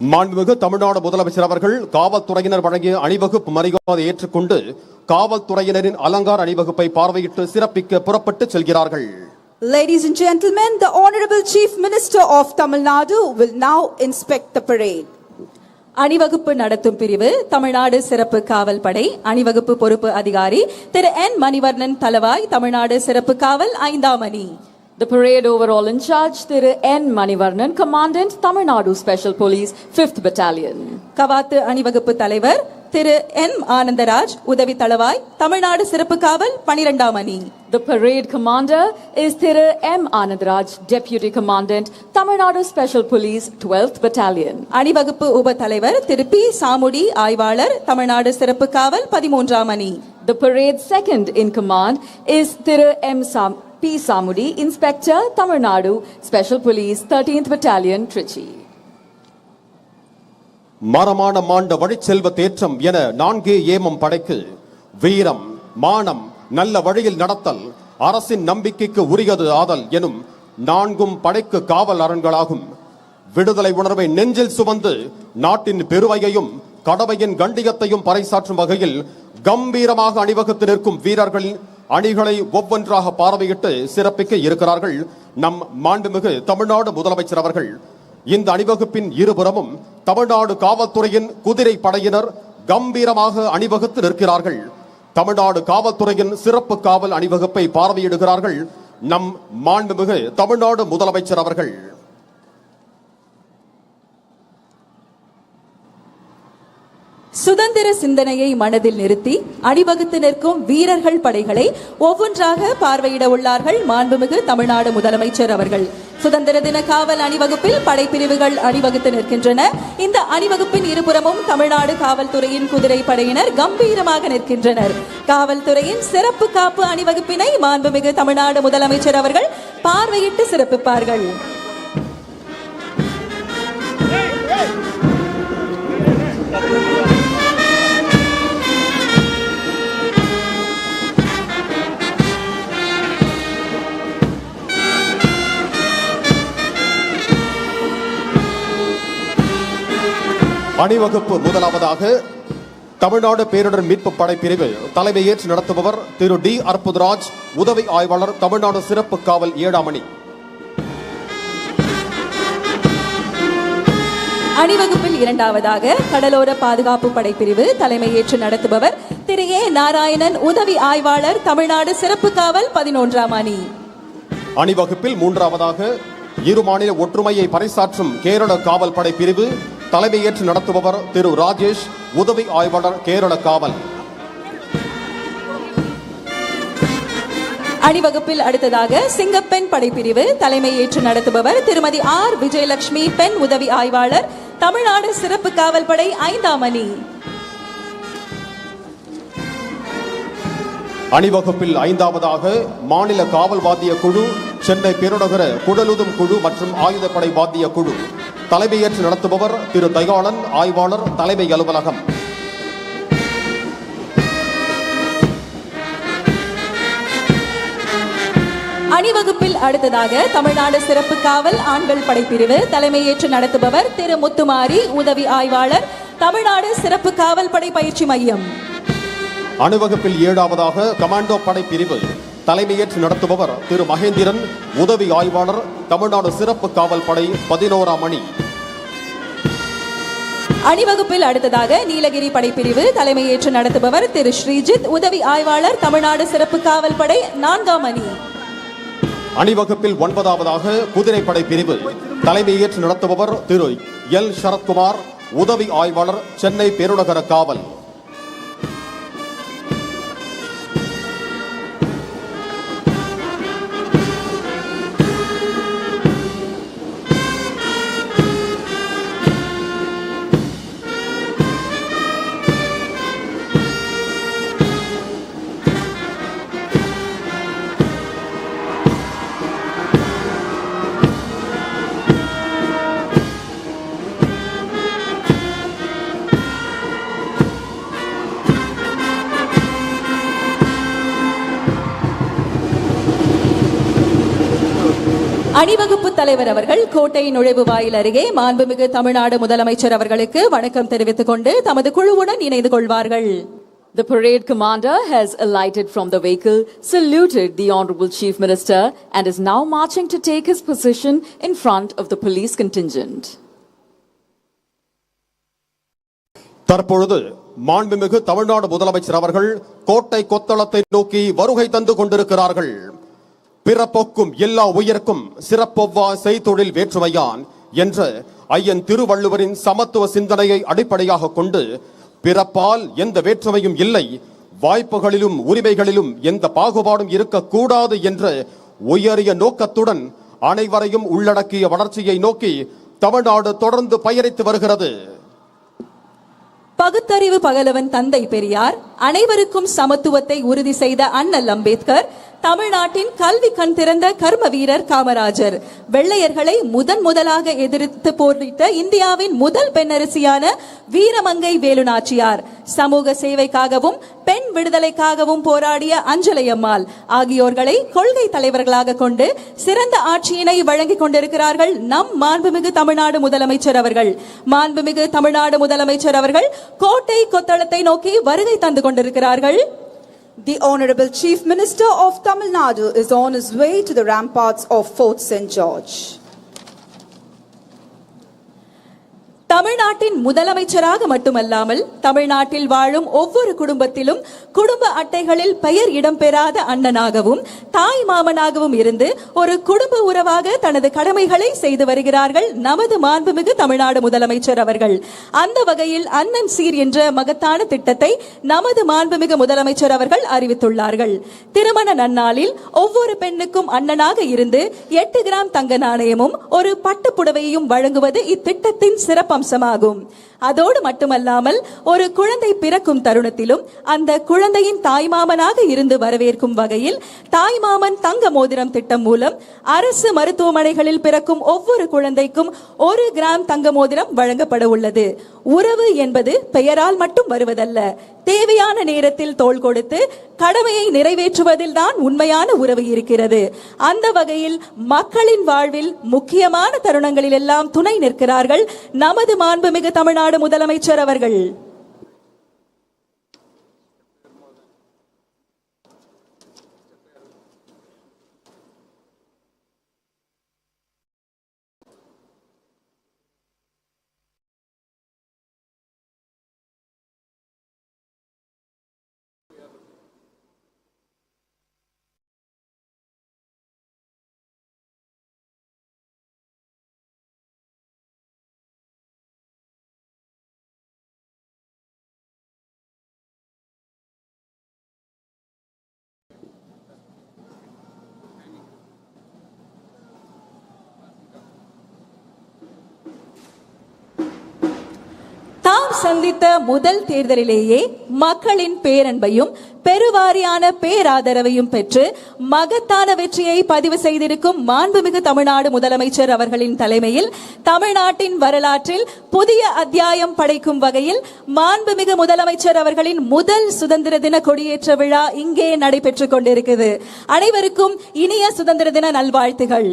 மாண்புமிகு தமிழ்நாடு முதலமைச்சர் அவர்கள் காவல்துறையினர் வழங்கிய அணிவகுப்பு மரியாதை ஏற்றுக்கொண்டு காவல்துறையினரின் அலங்கார அணிவகுப்பை பார்வையிட்டு சிறப்பிக்க புறப்பட்டு செல்கிறார்கள். Ladies and gentlemen, the Honorable Chief Minister of Tamil Nadu will now inspect the parade. அணிவகுப்பு நடத்தும் பிரிவு தமிழ்நாடு சிறப்பு காவல் படை அணிவகுப்பு பொறுப்பு அதிகாரி திரு என் மணிவர்ணன் தலவாய் தமிழ்நாடு சிறப்பு காவல் 5ஆம் அணி. The parade overall in charge, Thiru N. Manivarnan, Commandant, Tamil Nadu Special Police, 5th Battalion. கவாத்து அணிவகுப்பு தலைவர் திரு என் ஆனந்தராஜ் உதவி தளவாய் தமிழ்நாடு சிறப்பு காவல் 12ஆம் அணி. The parade commander is Thiru M. Anandaraj, Deputy Commandant, Tamil Nadu Special Police, 12th Battalion. அணிவகுப்பு உப தலைவர் திரு பி சாமுடி ஆய்வாளர் தமிழ்நாடு சிறப்பு காவல் 13ஆம் அணி. The parade second in command is Thiru M. P. Samudi, Inspector, Tamil Nadu Special Police, 13th Battalion, Trichy. மரமான மாண்ட வழிச்செல்வ தேற்றம் என 4 ஏமம் படைக்கு வீரம், மானம், நல்ல வழியில் நடத்தல், அரசின் நம்பிக்கைக்கு உரியது ஆதல் எனும் 4 படைக்கு காவல் அரண்களாகும். விடுதலை உணர்வை நெஞ்சில் சுமந்து நாட்டின் பெருமையையும் கடமையின் கண்டியத்தையும் பறைசாற்றும் வகையில் கம்பீரமாக அணிவகுத்து நிற்கும் வீரர்களின் அணிகளை ஒவ்வொன்றாக பார்வையிட்டு சிறப்பிக்க இருக்கிறார்கள் நம் மாண்புமிகு தமிழ்நாடு முதலமைச்சர் அவர்கள். இந்த அணிவகுப்பின் இருபுறமும் தமிழ்நாடு காவல்துறையின் குதிரை படையினர் கம்பீரமாக அணிவகுத்து நிற்கிறார்கள். தமிழ்நாடு காவல்துறையின் சிறப்பு காவல் அணிவகுப்பை பார்வையிடுகிறார்கள் நம் மாண்புமிகு தமிழ்நாடு முதலமைச்சர் அவர்கள். சுதந்திர சிந்தனையை மனதில் நிறுத்தி அணிவகுத்து நிற்கும் வீரர்கள் படைகளை ஒவ்வொன்றாக பார்வையிட உள்ளார்கள் மாண்புமிகு தமிழ்நாடு முதலமைச்சர் அவர்கள். சுதந்திர தின காவல் அணிவகுப்பில் படைப்பிரிவுகள் அணிவகுத்து நிற்கின்றன. இந்த அணிவகுப்பின் இருபுறமும் தமிழ்நாடு காவல்துறையின் குதிரை படையினர் கம்பீரமாக நிற்கின்றனர். காவல்துறையின் சிறப்பு காப்பு அணிவகுப்பினை மாண்புமிகு தமிழ்நாடு முதலமைச்சர் அவர்கள் பார்வையிட்டு சிறப்பிப்பார்கள். அணிவகுப்பு முதலாவதாக தமிழ்நாடு பேரிடர் மீட்பு படை பிரிவு தலைமையேற்று நடத்துபவர் திரு டி அற்புதராஜ், உதவி ஆய்வாளர், தமிழ்நாடு சிறப்பு காவல் 7ஆம் அணி. அணிவகுப்பில் இரண்டாவதாக கடலோர பாதுகாப்பு படைப்பிரிவு தலைமையேற்று நடத்துபவர் திரு ஏ நாராயணன், உதவி ஆய்வாளர், தமிழ்நாடு சிறப்பு காவல் 11ஆம் அணி. அணிவகுப்பில் மூன்றாவதாக இரு மாநில ஒற்றுமையை பறைசாற்றும் கேரள காவல் படை பிரிவு தலைமையேற்று நடத்துபவர் திரு ராஜேஷ், உதவி ஆய்வாளர், கேரள காவல். அணிவகுப்பில் அடுத்ததாக சிங்கப்பெண் படைப்பிரிவு தலைமையேற்று நடத்துபவர் திருமதி ஆர் விஜயலட்சுமி, பெண் உதவி ஆய்வாளர், தமிழ்நாடு சிறப்பு காவல் படை 5ஆம் அணி. அணிவகுப்பில் ஐந்தாவதாக மாநில காவல் வாத்திய குழு, சென்னை பெருநகர குடலுதும் குழு மற்றும் ஆயுதப்படை வாத்திய குழு தலைமையேற்று நடத்துபவர் திரு தயாளன், ஆய்வாளர், தலைமை அலுவலகம். அணிவகுப்பில் அடுத்ததாக தமிழ்நாடு சிறப்பு காவல் ஆண்கள் படைப்பிரிவு தலைமையேற்று நடத்துபவர் திரு முத்துமாரி, உதவி ஆய்வாளர், தமிழ்நாடு சிறப்பு காவல் படை பயிற்சி மையம். அணிவகுப்பில் 7ஆவதாக கமாண்டோ படை பிரிவு தலைமையேற்று நடத்துபவர் திரு மகேந்திரன், உதவி ஆய்வாளர், தமிழ்நாடு சிறப்பு காவல் படை 11ஆம் அணி. அணிவகுப்பில் அடுத்ததாக நீலகிரி படைப்பிரிவு தலைமையேற்று நடத்துபவர் திரு ஸ்ரீஜித், உதவி ஆய்வாளர், தமிழ்நாடு சிறப்பு காவல் படை 4ஆம் அணி. அணிவகுப்பில் 9ஆவதாக குதிரை படை பிரிவு தலைமையேற்று நடத்துபவர் திரு எல் சரத்குமார், உதவி ஆய்வாளர், சென்னை பெருநகர காவல். அணிவகுப்பு தலைவர் அவர்கள் கோட்டை நுழைவு வாயில் அருகே மாண்புமிகு தமிழ்நாடு முதலமைச்சர் அவர்களுக்கு வணக்கம் தெரிவித்துக் கொண்டு தமது குழுவுடன் இணைந்து கொள்வார்கள். The parade commander has alighted from the vehicle, saluted the Honorable Chief Minister and is now marching to take his position in front of the police contingent. தற்பொழுது மாண்புமிகு தமிழ்நாடு முதலமைச்சர் அவர்கள் கோட்டை கொத்தளத்தை நோக்கி வருகை தந்து கொண்டிருக்கிறார்கள். பிறப்பொக்கும் எல்லா உயிர்க்கும் சிறப்பொவ்வா செய்தொழில் வேற்றுமையான் என்ற ஐயன் திருவள்ளுவரின் சமத்துவ சிந்தனையை அடிப்படையாக கொண்டு பிறப்பால் எந்த வேற்றுமையும் இல்லை, வாய்ப்புகளிலும் உரிமைகளிலும் எந்த பாகுபாடும் இருக்கக்கூடாது என்ற உயரிய நோக்கத்துடன் அனைவரையும் உள்ளடக்கிய வளர்ச்சியை நோக்கி தமிழ்நாடு தொடர்ந்து பயணித்து வருகிறது. பகுத்தறிவு பகலவன் தந்தை பெரியார், அனைவருக்கும் சமத்துவத்தை உறுதி செய்த அண்ணல் அம்பேத்கர், தமிழ்நாட்டின் கல்வி கண் திறந்த கர்ம வீரர் காமராஜர், வெள்ளையர்களை முதலாக எதிர்த்து போரிட்ட இந்தியாவின் முதல் பெண்ணரசியான வீரமங்கை வேலுநாச்சியார், சமூக சேவைக்காகவும் பெண் விடுதலைக்காகவும் போராடிய அஞ்சலையம்மாள் ஆகியோர்களை கொள்கை தலைவர்களாக கொண்டு சிறந்த ஆட்சியினை வழங்கிக் கொண்டிருக்கிறார்கள் நம் மாண்புமிகு தமிழ்நாடு முதலமைச்சர் அவர்கள். மாண்புமிகு தமிழ்நாடு முதலமைச்சர் அவர்கள் கோட்டை கொத்தளத்தை நோக்கி வருகை தந்து கொண்டிருக்கிறார்கள். The Honorable Chief Minister of Tamil Nadu is on his way to the ramparts of Fort St. George. தமிழ்நாட்டின் முதலமைச்சராக மட்டுமல்லாமல் தமிழ்நாட்டில் வாழும் ஒவ்வொரு குடும்பத்திலும் குடும்ப அட்டைகளில் பெயர் இடம்பெறாத அண்ணனாகவும் தாய் மாமனாகவும் இருந்து ஒரு குடும்ப உறவாக தனது கடமைகளை செய்து வருகிறார்கள் நமது மாண்புமிகு தமிழ்நாடு முதலமைச்சர் அவர்கள். அந்த வகையில் அண்ணன் சீர் என்ற மகத்தான திட்டத்தை நமது மாண்புமிகு முதலமைச்சர் அவர்கள் அறிவித்துள்ளார்கள். திருமண நன்னாளில் ஒவ்வொரு பெண்ணுக்கும் அண்ணனாக இருந்து 8 கிராம் தங்க நாணயமும் ஒரு பட்டு புடவையும் வழங்குவது இத்திட்டத்தின் சிறப்பு அம்சமாகும். அதோடு மட்டுமல்லாமல் ஒரு குழந்தை பிறக்கும் தருணத்திலும் அந்த குழந்தையின் தாய்மாமனாக இருந்து வரவேற்கும் வகையில் தாய்மாமன் தங்க மோதிரம் திட்டம் மூலம் அரசு மருத்துவமனைகளில் பிறக்கும் ஒவ்வொரு குழந்தைக்கும் 1 கிராம் தங்க மோதிரம் வழங்கப்பட உள்ளது. உறவு என்பது பெயரால் மட்டும் வருவதல்ல, தேவையான நேரத்தில் தோள் கொடுத்து கடமையை நிறைவேற்றுவதில் தான் உண்மையான உறவு இருக்கிறது. அந்த வகையில் மக்களின் வாழ்வில் முக்கியமான தருணங்களில் எல்லாம் துணை நிற்கிறார்கள் நமது மாண்புமிகு தமிழ்நாடு முதலமைச்சர் அவர்கள். தாம் சந்தித்த முதல் தேர்தலிலேயே மக்களின் பேரன்பையும் பெருவாரியான பேராதரவையும் பெற்று மகத்தான வெற்றியை பதிவு செய்திருக்கும் மாண்புமிகு தமிழ்நாடு முதலமைச்சர் அவர்களின் தலைமையில் தமிழ்நாட்டின் வரலாற்றில் புதிய அத்தியாயம் படைக்கும் வகையில் மாண்புமிகு முதலமைச்சர் அவர்களின் முதல் சுதந்திர தின கொடியேற்ற விழா இங்கே நடைபெற்றுக் கொண்டிருக்கிறது. அனைவருக்கும் இனிய சுதந்திர தின நல்வாழ்த்துகள்.